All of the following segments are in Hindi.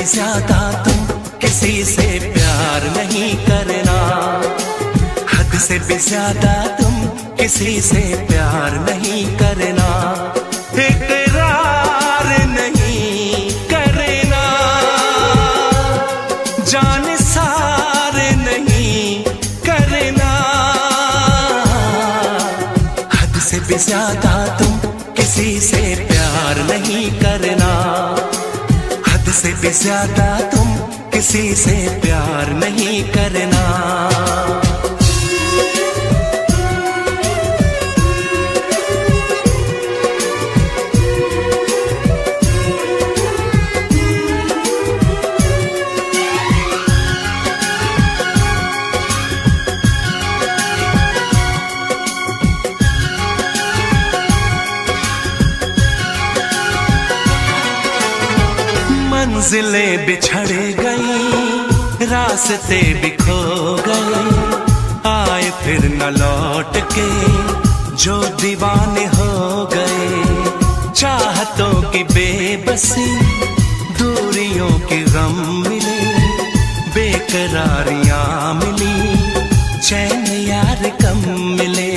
भी ज्यादा तुम किसी से प्यार नहीं करना, हद से भी ज्यादा तुम किसी से प्यार नहीं करना, इकरार नहीं करना, जान सार नहीं करना, हद से भी ज्यादा तुम किसी से प्यार नहीं करना, हद से भी ज्यादा तुम किसी से प्यार नहीं करना। मंजिलें बिछड़ गई, रास्ते बिखो गए, आए फिर न लौट के जो दीवाने हो गए, चाहतों की बेबसी दूरियों के गम मिले, बेकरारियां मिली, चैन यार कम मिले,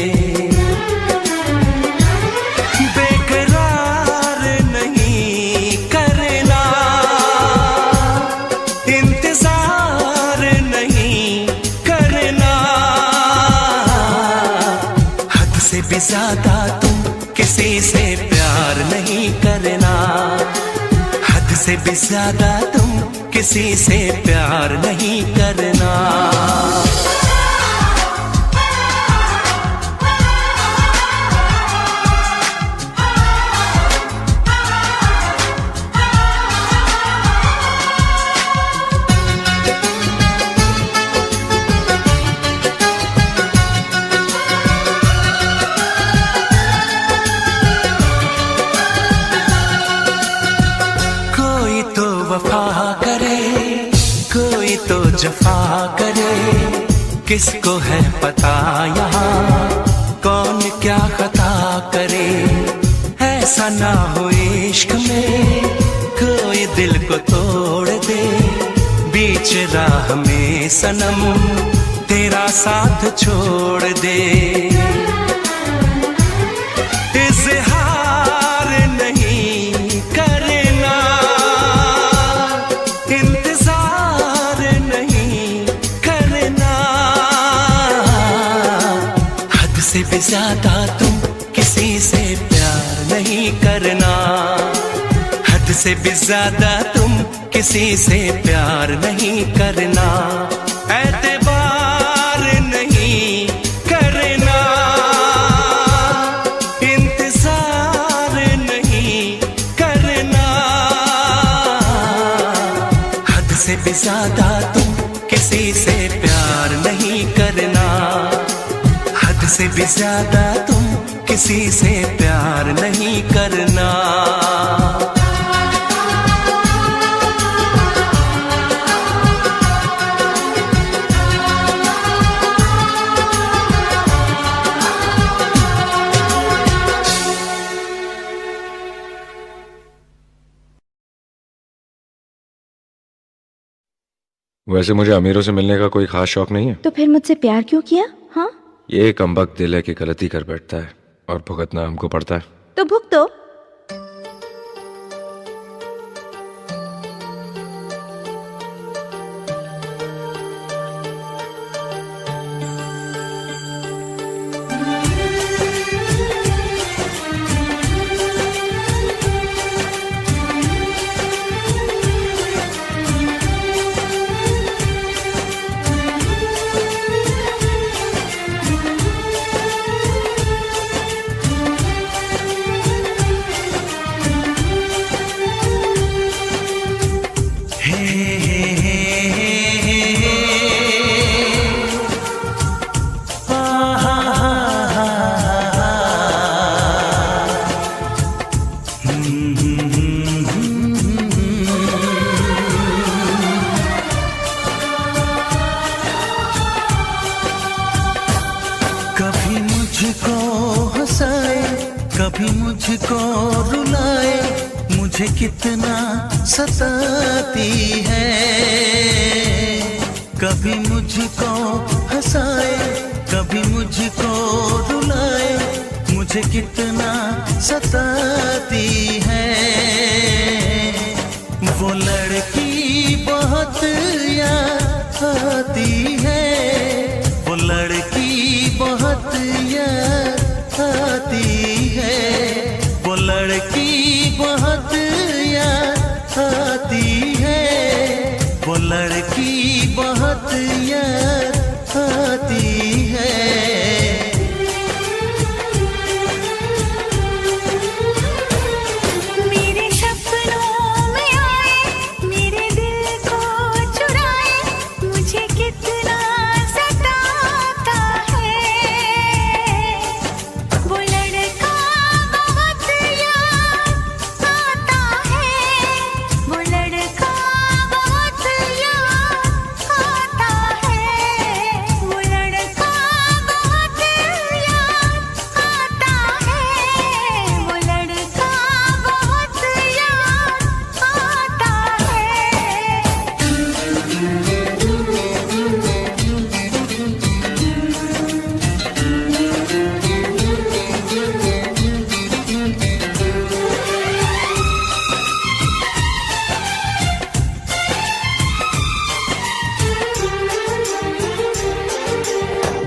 भी ज्यादा तुम किसी से प्यार नहीं करना, हद से भी ज्यादा तुम किसी से प्यार नहीं करना। जफा करे किसको है पता यहाँ कौन क्या खता करे, ऐसा ना हो इश्क में कोई दिल को तोड़ दे, बीच राह में सनम तेरा साथ छोड़ दे, इज़हार नहीं करना, से भी ज्यादा तुम किसी से प्यार नहीं करना, हद से भी ज्यादा तुम किसी से प्यार नहीं करना, एतबार नहीं करना, इंतजार नहीं करना, हद से भी ज्यादा तुम किसी से प्यार नहीं करना, हद से भी ज्यादा तुम किसी से प्यार नहीं करना। वैसे मुझे अमीरों से मिलने का कोई खास शौक नहीं है। तो फिर मुझसे प्यार क्यों किया? हाँ, ये कमबख्त दिल है कि गलती कर बैठता है और भुगतना हमको पड़ता है। तो भुगतो। कभी मुझको रुलाए, मुझे कितना सताती है। कभी मुझको हंसाए, कभी मुझको रुलाए, मुझे कितना सताती है। वो लड़की बहुत याद आती है, वो लड़की बहुत याद आती है, वो लड़की बहुत याद आती है, वो लड़की बहुत याद आती है।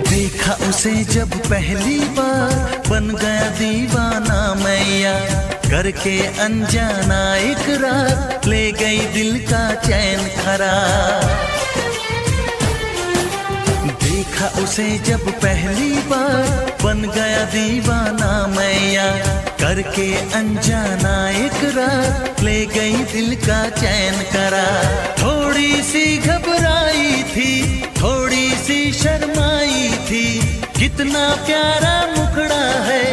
देखा उसे जब पहली बार, बन गया दीवाना मैया, करके अनजाना इकरार, ले गई दिल का चैन करार। देखा उसे जब पहली बार, बन गया दीवाना मैया, करके अनजाना इकरार, ले गई दिल का चैन करार। थोड़ी सी घबराई थी, थोड़ी सी शर्माई थी, कितना प्यारा मुखड़ा है,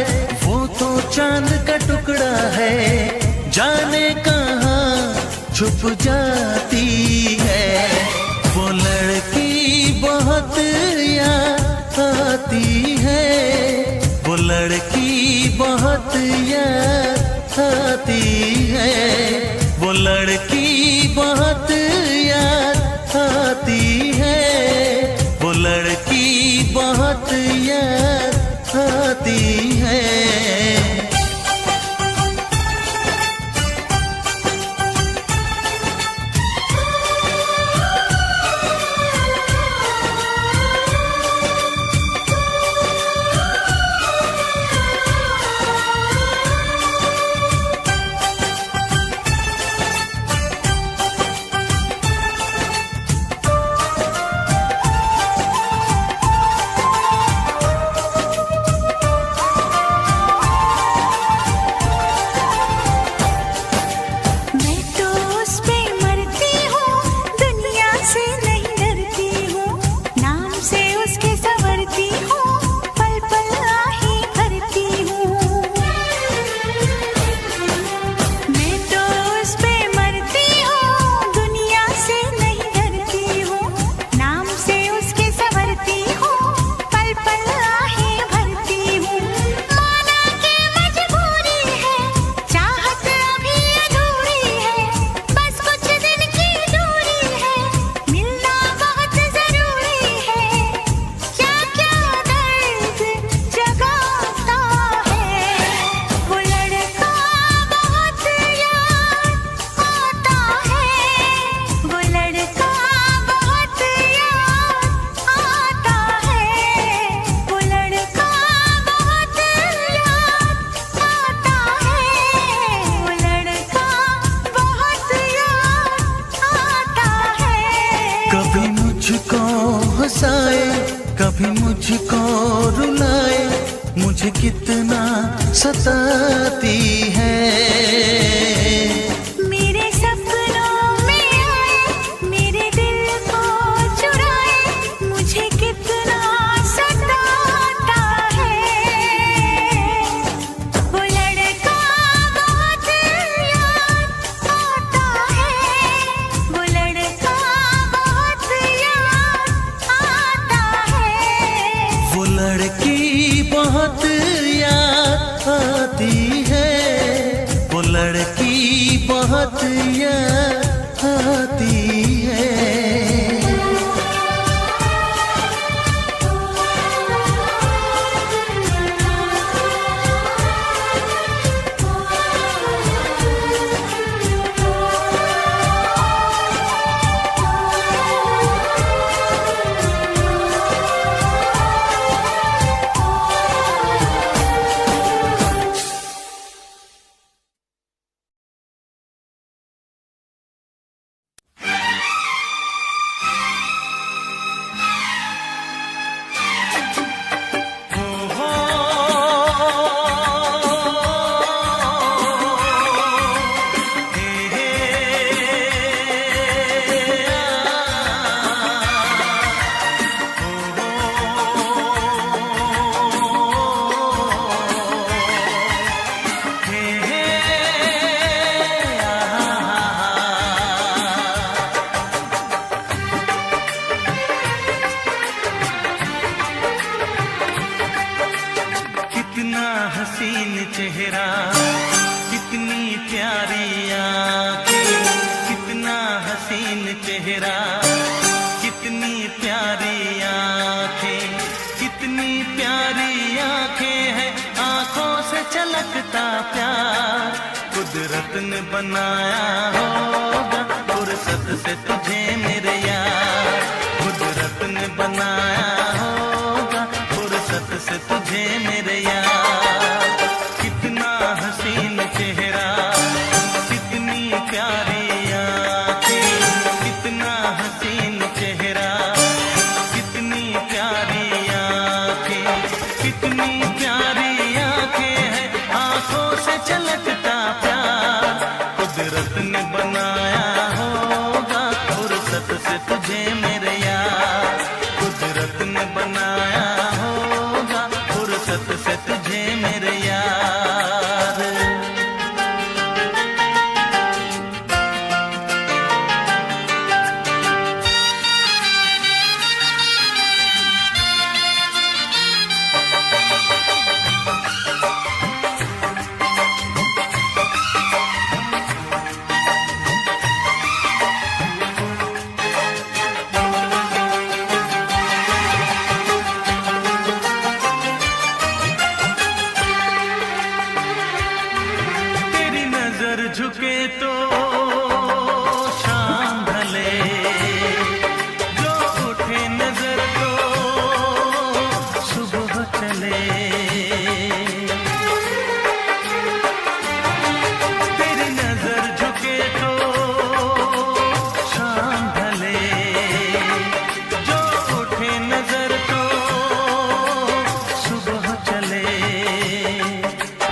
वो तो चांद का टुकड़ा है, जाने कहाँ छुप जाती है। वो लड़की बहुत याद आती है, वो लड़की बहुत याद आती है, वो लड़की बहुत याद आती है, वो लड़की बहुत याद आती है। कभी मुझको हंसाए, कभी मुझको रुलाए, मुझे कितना सताती है। मेरे सपनों में आए, मेरे दिल को चुराए, मुझे कितना सताता है। वो लड़का बहुत याद आता है, वो लड़का बहुत याद आता है, वो लड़की बहुत याद आती है, चेहरा, कितनी प्यारी आंखें, कितना हसीन चेहरा, कितनी प्यारी आंखें, कितनी प्यारी आंखें हैं, आंखों से छलकता प्यार कुदरत ने बनाया होगा फुर्सत से तुझे मेरे यार, कुदरत ने बनाया होगा फुर्सत से तुझे मेरे यार। कितना हसीन चेहरा, कितनी प्यारी आंखें, कितना हसीन चेहरा, कितनी प्यारी आंखें, कितनी प्यारी आंखें हैं, आंखों से छलकता प्यार कुदरत ने बनाया होगा फुर्सत से तुझे मेरे यार, कुदरत ने बनाया होगा फुर्सत से तुझे मेरे यार। झुके तो शाम ढले, जो उठे नजर तो सुबह चले, तेरी नजर झुके तो शाम ढले, जो उठे नजर तो सुबह चले,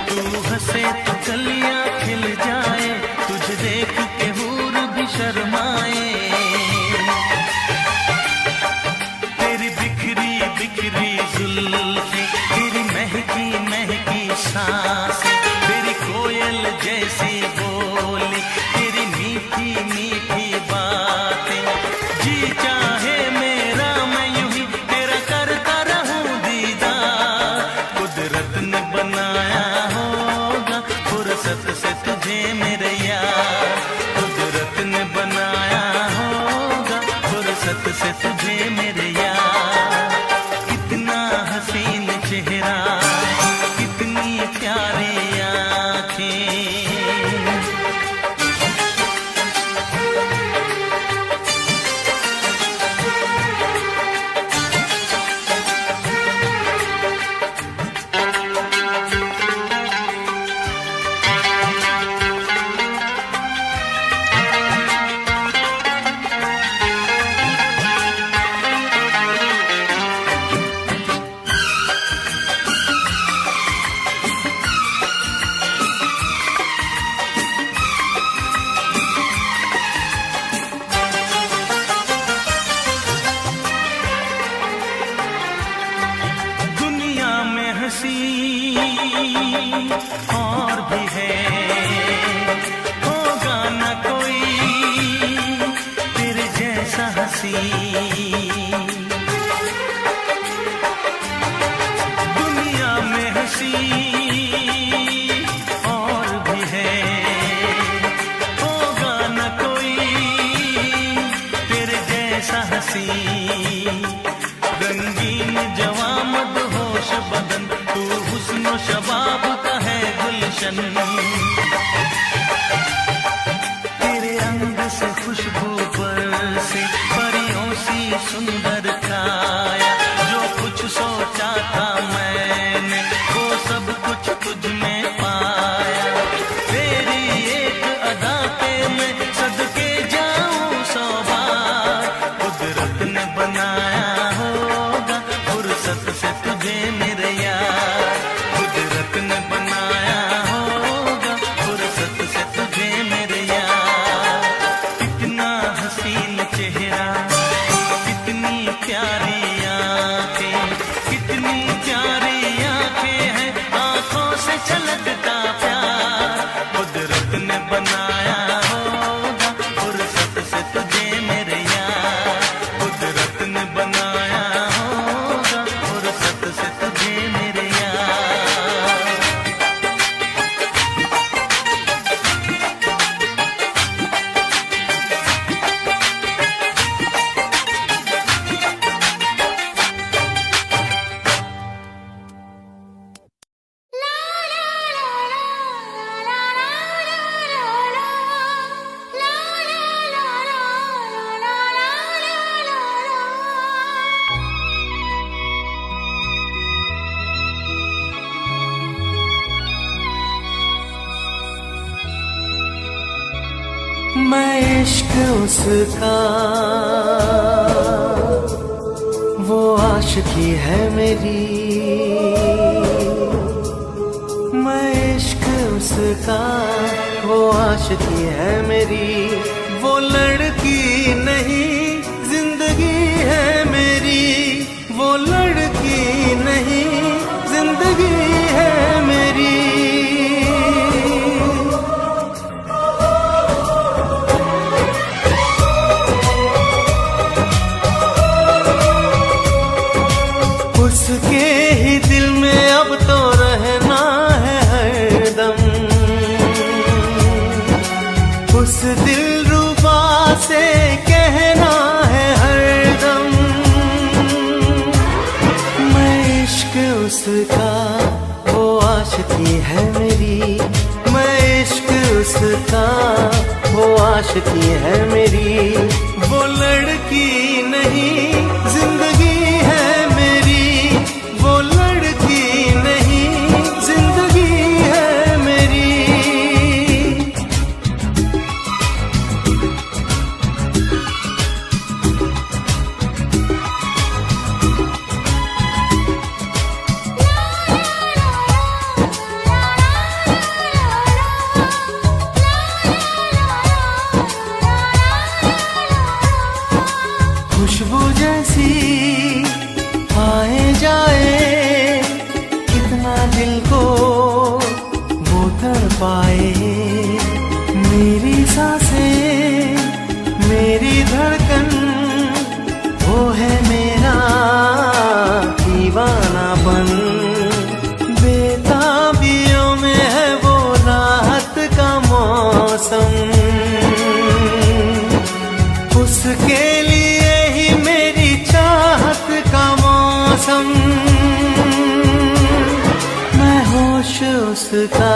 तू हंसे तो कलियां खिल जाए, तुझे देख के हूर भी शर्माए, तेरी बिखरी बिखरी जुल्फें, तेरी महकी महकी सांसें, तेरी कोयल जैसी बोली, तेरी मीठी मीठी बातें, जी चाहे मेरा मैं यूं ही तेरा करता रहूं दीदार, कुदरत ने बनाया होगा फुर्सत से तुझे मेरे यार, कुदरत ने बनाया होगा फुर्सत से तुझे मेरे यार। कितना हसीन चेहरा, कितनी प्यारी आंखें, हंसी और भी है, होगा न कोई तेरे जैसा हंसी, दुनिया में हंसी और भी है, होगा न कोई तेरे जैसा हंसी, रंगीन जवां मदहोश बदन, तू हुस्न शबाब का है गुलशन, तेरे अंग से खुशबू बरसे, परियों सी सुंदर काया, जो कुछ सोचा था मैंने वो सब कुछ तुझ में पाया, तेरी एक अदा पे मैं सदके जाऊं 100 बार, कुदरत ने बनाया होगा फुर्सत से तुझे मेरे यार, कुदरत ने बनाया होगा मैं इश्क उसका, वो आशिकी है मेरी। मैं इश्क उसका, वो आशिकी है मेरी। वो लड़की नहीं जिंदगी है मेरी। वो लड़की नहीं जिंदगी है मेरी। उसके ही दिल में अब तो रहना है हरदम। उस दिलरुबा से कहना है हरदम। मैं इश्क उसका, वो आशिकी है मेरी। मैं इश्क उसका, वो आशिकी है मेरी। वो लड़की नहीं जिंदगी है मेरी। वो लड़की नहीं जिंदगी है मेरी। खुशबू जैसी आए जाए, कितना दिल को वो तड़पाए। मेरी सांसें, मेरी धड़कन, वो है मेरा दीवानापन। बेताबियों में है वो राहत का मौसम। उसके लिए ही मेरी चाहत का मौसम। मैं होश उसका,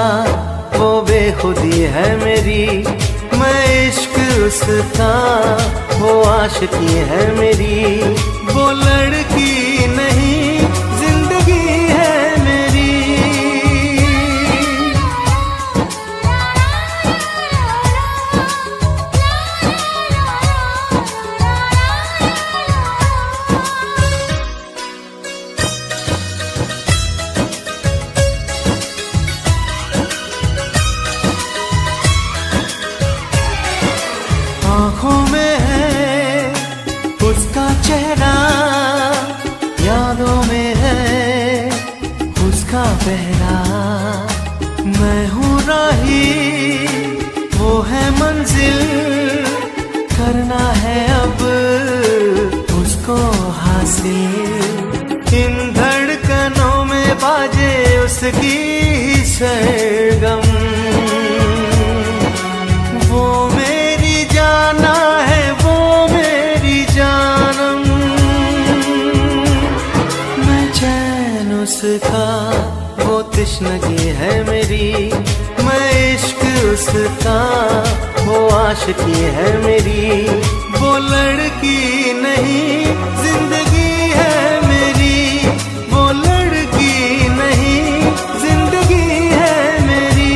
वो बेखुदी है मेरी। मैं इश्क उसका, वो आशिकी है मेरी। वो लड़की नहीं जिंदगी है मेरी। आँखों में है उसका चेहरा, यादों में है उसका पहरा। मैं हूँ राही, वो है मंजिल। करना है अब उसको हासिल। इन धड़कनों में बाजे उसकी ही सरगम। वो मेरी जाना है, वो मेरी जानम। मैं चैन उसका, वो तिश्नगी है मेरी। मैं इश्क उसका, वो आशिकी है मेरी। वो लड़की नहीं जिंदगी है मेरी। वो लड़की नहीं जिंदगी है मेरी।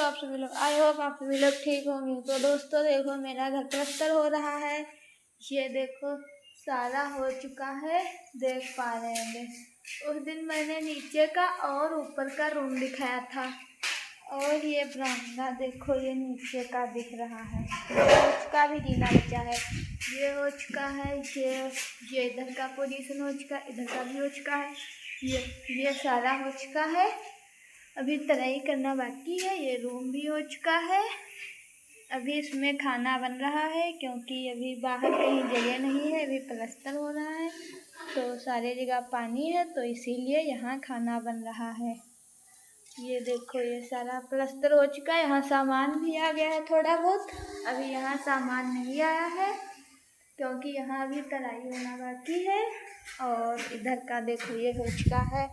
आप सभी लोग, आई होप आप सभी लोग ठीक होंगे। तो दोस्तों देखो, मेरा घर प्लस्तर हो रहा है। ये देखो सारा हो चुका है, देख पा रहे होंगे। उस दिन मैंने नीचे का और ऊपर का रूम दिखाया था, और ये बरामदा देखो, ये नीचे का दिख रहा है। उसका भी जीना बचा है, ये हो चुका है। ये इधर का पोजीशन हो चुका है, इधर का भी हो चुका है। ये सारा हो चुका है, अभी तराई करना बाकी है। ये रूम भी हो चुका है। अभी इसमें खाना बन रहा है, क्योंकि अभी बाहर कहीं जगह नहीं है, अभी प्लस्तर हो रहा है, तो सारे जगह पानी है, तो इसीलिए यहाँ खाना बन रहा है। ये देखो, ये सारा प्लस्तर हो चुका है। यहाँ सामान भी आ गया है थोड़ा बहुत, अभी यहाँ सामान नहीं आया है, क्योंकि यहाँ अभी तराई होना बाकी है। और इधर का देखो, ये हो चुका है।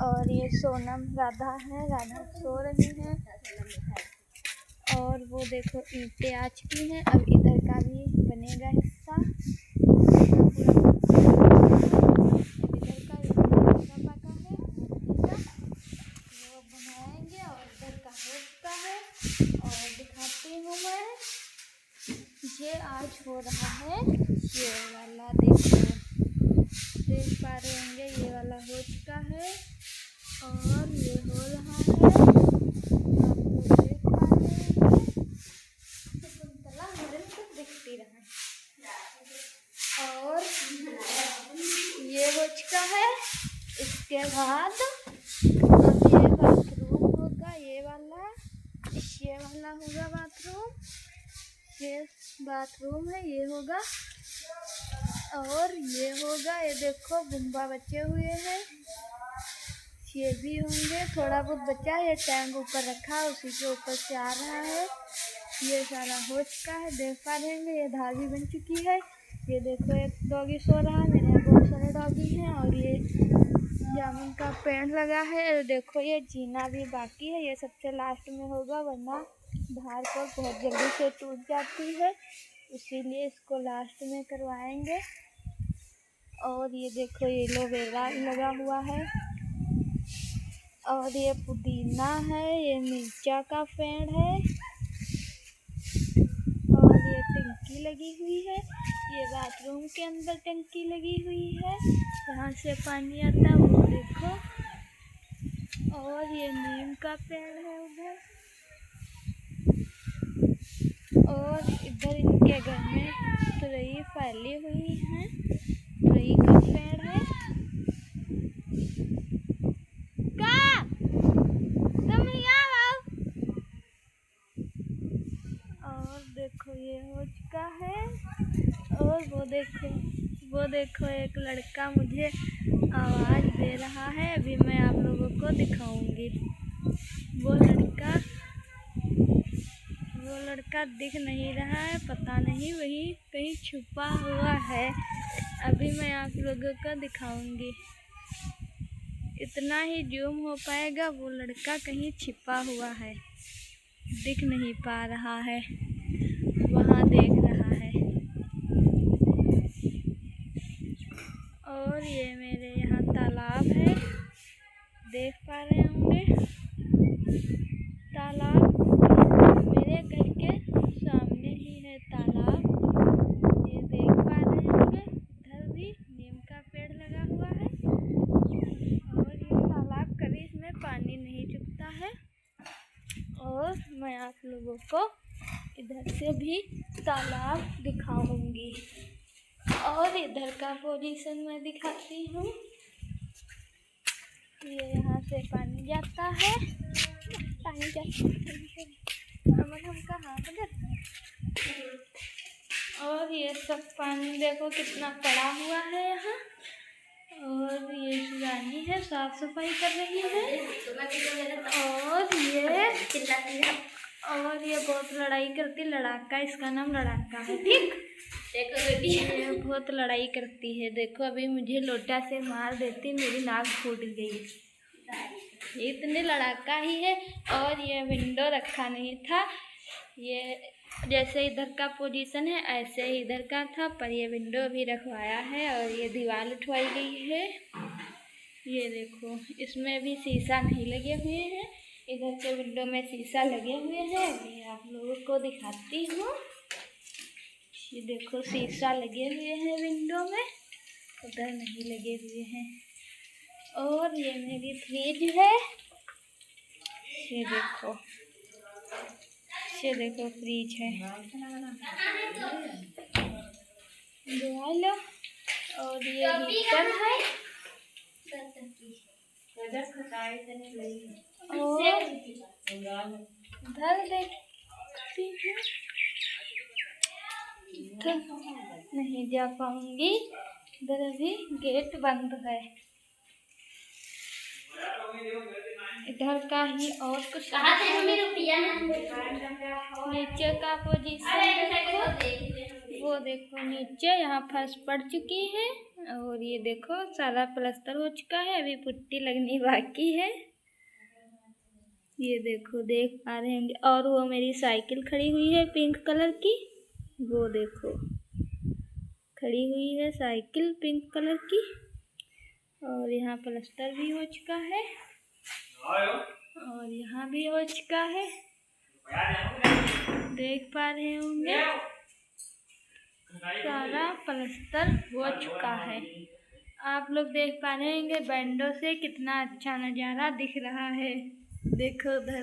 और ये सोनम राधा है, राधा सो रही हैं। और वो देखो ईंटें आ चुकी हैं, अब इधर का भी बनेगा हिस्सा। इधर का पका है, वो बनाएंगे। और इधर का हो चुका है, और दिखाती हूँ मैं। ये आज हो रहा है, ये वाला देखो, देख पा रहे होंगे, ये वाला हो चुका है, और ये हो रहा है, आप लोग देख पा रहे होंगे। शकुंतला मेरे को दिखती रहा, और ये हो चुका है। इसके बाद अब ये बाथरूम होगा, ये वाला होगा बाथरूम। ये बाथरूम है, ये होगा, और ये होगा। ये देखो बुम्बा बचे हुए हैं, ये भी होंगे। थोड़ा बहुत बचा है, ये टैंक ऊपर रखा है, उसी के ऊपर से आ रहा है। ये सारा हो चुका है, देख पा रहे होंगे। ये धार भी बन चुकी है। ये देखो, एक डॉगी सो रहा है, मेरे यहाँ बहुत सारे डॉगी हैं। और ये जामुन का पेड़ लगा है। देखो, ये जीना भी बाकी है, ये सबसे लास्ट में होगा, वरना धार पर बहुत जल्दी से टूट जाती है, इसीलिए इसको लास्ट में करवाएंगे। और ये देखो, ये एलोवेरा लगा हुआ है, और ये पुदीना है, ये मिर्चा का पेड़ है, और ये टंकी लगी हुई है। ये बाथरूम के अंदर टंकी लगी हुई है, यहाँ से पानी आता है, वो देखो। और ये नीम का पेड़ है उधर, और इधर इनके घर में तुरई फैली हुई है, तुरई का पेड़ है। और देखो, ये हो चुका है। और वो देखो एक लड़का मुझे आवाज़ दे रहा है, अभी मैं आप लोगों को दिखाऊंगी। वो लड़का दिख नहीं रहा है, पता नहीं, वही कहीं छुपा हुआ है, अभी मैं आप लोगों को दिखाऊंगी। इतना ही जूम हो पाएगा, वो लड़का कहीं छिपा हुआ है, दिख नहीं पा रहा है, वहाँ देख रहा है। और ये मेरे यहाँ तालाब है, देख पा रहे होंगे, तालाब मेरे घर के सामने ही है तालाब, ये देख पा रहे होंगे। इधर भी नीम का पेड़ लगा हुआ है, और ये तालाब कभी इसमें पानी नहीं चुकता है। और मैं आप लोगों को इधर से भी तालाब दिखाऊंगी, और इधर का पोजीशन मैं दिखाती हूँ। ये यहाँ से पानी जाता है, हम कहाँ है। और ये सब पानी देखो कितना पड़ा हुआ है यहाँ। और ये शिवानी है, साफ सफाई कर रही है। और ये बहुत लड़ाई करती, लड़ाका, इसका नाम लड़ाका है, ठीक। ये बहुत लड़ाई करती है, देखो अभी मुझे लोटा से मार देती, मेरी नाक फूट गई। ये इतने लड़ाका ही है। और ये विंडो रखा नहीं था, ये जैसे इधर का पोजीशन है ऐसे ही इधर का था, पर ये विंडो भी रखवाया है। और ये दीवार उठवाई गई है, ये देखो इसमें भी शीशा नहीं लगे हुए हैं, इधर के विंडो में शीशा लगे हुए हैं, अभी आप लोगों को दिखाती हूँ। ये देखो शीशा लगे हुए हैं विंडो में, उधर नहीं लगे हुए हैं। और ये मेरी फ्रिज है, ये देखो फ्रिज है। लो, और ये हीटर है, और इधर देखती हूँ, नहीं जा पाऊंगी, इधर अभी गेट बंद है। इधर का ही और कुछ नीचे का पोजीशन देखो, वो देखो नीचे यहाँ फर्श पड़ चुकी है, और ये देखो सारा प्लास्टर हो चुका है, अभी पुट्टी लगनी बाकी है। ये देखो देख पा रहे होंगे। और वो मेरी साइकिल खड़ी हुई है पिंक कलर की, वो देखो खड़ी हुई है साइकिल पिंक कलर की। और यहाँ प्लास्टर भी हो चुका है, और यहाँ भी हो चुका है, देख पा रहे होंगे सारा प्लास्टर हो चुका है। आप लोग देख पा रहे होंगे विंडो से कितना अच्छा नज़ारा दिख रहा है। देखो उधर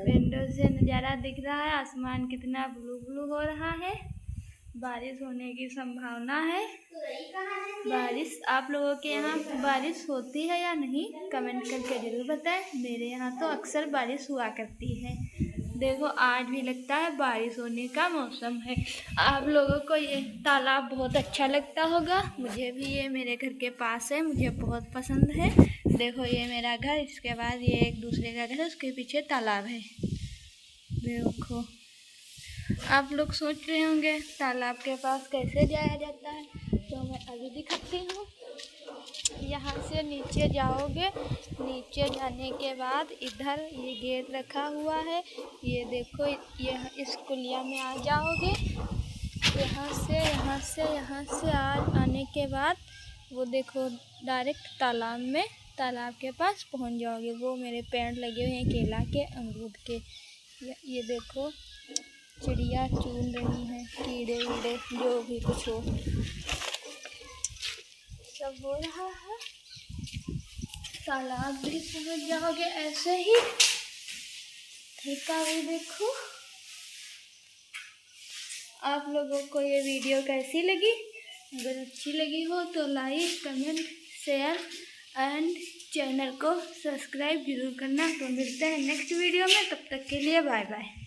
विंडो से नज़ारा दिख रहा है, आसमान कितना ब्लू ब्लू हो रहा है, बारिश होने की संभावना है। बारिश आप लोगों के यहाँ बारिश होती है या नहीं, कमेंट करके ज़रूर बताएं। मेरे यहाँ तो अक्सर बारिश हुआ करती है। देखो आज भी लगता है बारिश होने का मौसम है। आप लोगों को ये तालाब बहुत अच्छा लगता होगा, मुझे भी ये मेरे घर के पास है, मुझे बहुत पसंद है। देखो ये मेरा घर, इसके बाद ये एक दूसरे का घर है, उसके पीछे तालाब है। देखो आप लोग सोच रहे होंगे तालाब के पास कैसे जाया जाता है, तो मैं अभी दिखाती हूँ। यहाँ से नीचे जाओगे, नीचे जाने के बाद इधर ये गेट रखा हुआ है, ये देखो यह इस कुलिया में आ जाओगे। यहाँ से आने के बाद वो देखो डायरेक्ट तालाब के पास पहुँच जाओगे। वो मेरे पेड़ लगे हुए हैं केला के, अमरूद के। ये देखो चिड़िया चुन रही हैं, कीड़े वीड़े जो भी कुछ हो सब हो रहा है। तालाब भी पहुंच जाओगे ऐसे ही। ठेका भी देखो। आप लोगों को ये वीडियो कैसी लगी? अगर अच्छी लगी हो तो like comment share and channel को सब्सक्राइब जरूर करना। तो मिलते हैं नेक्स्ट वीडियो में, तब तक के लिए बाय बाय।